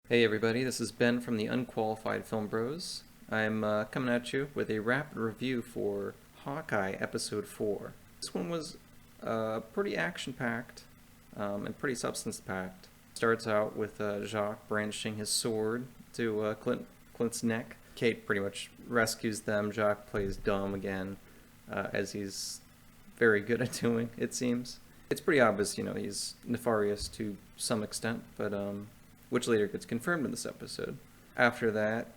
Hey everybody, this is Ben from the Unqualified Film Bros. I'm coming at you with a rapid review for Hawkeye Episode 4. This one was pretty action-packed and pretty substance-packed. Starts out with Jacques brandishing his sword to Clint's neck. Kate pretty much rescues them. Jacques plays dumb again, as he's very good at doing, it seems. It's pretty obvious, he's nefarious to some extent, but which later gets confirmed in this episode. After that,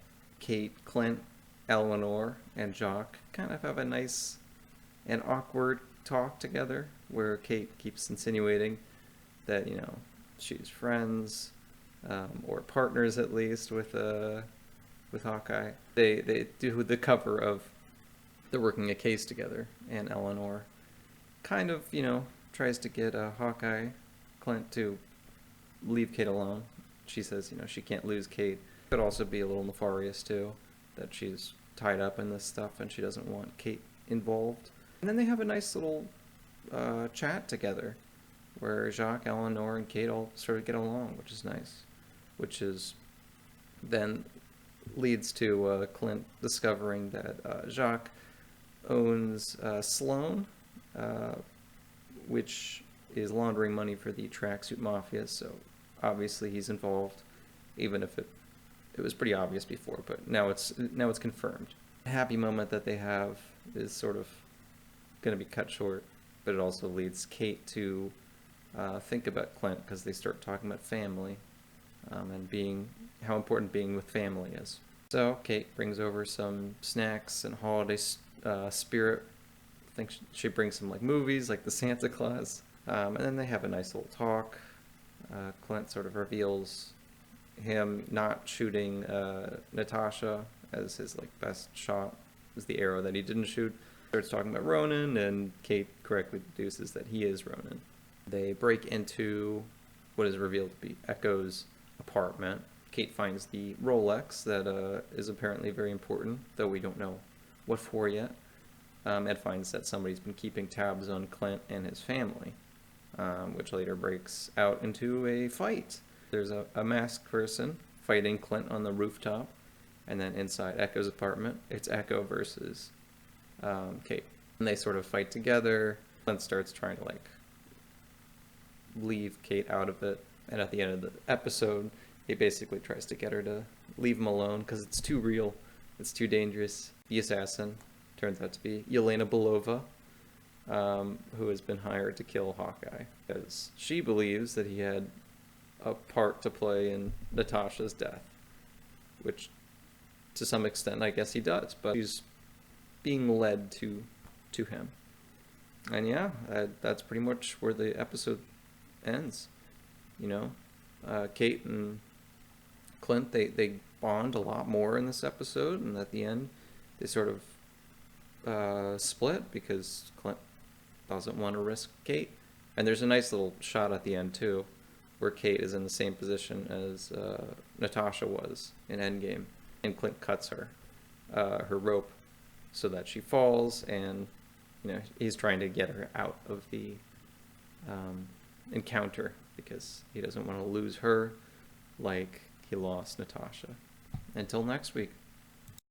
Kate, Clint, Eleanor, and Jacques kind of have a nice and awkward talk together, where Kate keeps insinuating that, she's friends, or partners at least, with Hawkeye. They do the cover of they're working a case together, and Eleanor kind of, tries to get Hawkeye, Clint, to leave Kate alone. She says, she can't lose Kate. Could also be a little nefarious too, that she's tied up in this stuff and she doesn't want Kate involved. And then they have a nice little chat together, where Jacques, Eleanor, and Kate all sort of get along, which is nice. Which is then leads to Clint discovering that Jacques owns Sloan, which is laundering money for the tracksuit mafia, so obviously he's involved, even if it was pretty obvious before, but now it's confirmed. The happy moment that they have is sort of going to be cut short, but it also leads Kate to think about Clint, because they start talking about family, and how important being with family is. So Kate brings over some snacks and holiday spirit. I think she brings some movies, like the Santa Claus, and then they have a nice little talk. Clint sort of reveals him not shooting Natasha as his best shot, is the arrow that he didn't shoot. Starts talking about Ronan, and Kate correctly deduces that he is Ronan. They break into what is revealed to be Echo's apartment. Kate finds the Rolex that is apparently very important, though we don't know what for yet. And finds that somebody's been keeping tabs on Clint and his family, which later breaks out into a fight. There's a masked person fighting Clint on the rooftop, and then inside Echo's apartment, it's Echo versus Kate. And they sort of fight together. Clint starts trying to leave Kate out of it, and at the end of the episode, he basically tries to get her to leave him alone because it's too real, it's too dangerous. The assassin turns out to be Yelena Belova, who has been hired to kill Hawkeye, because she believes that he had a part to play in Natasha's death, which to some extent I guess he does, but she's being led to him. And yeah, that's pretty much where the episode ends. Kate and Clint, they bond a lot more in this episode, and at the end they sort of split because Clint doesn't want to risk Kate. And there's a nice little shot at the end too, where Kate is in the same position as Natasha was in Endgame, and Clint cuts her rope so that she falls, and he's trying to get her out of the encounter because he doesn't want to lose her like he lost Natasha. Until next week.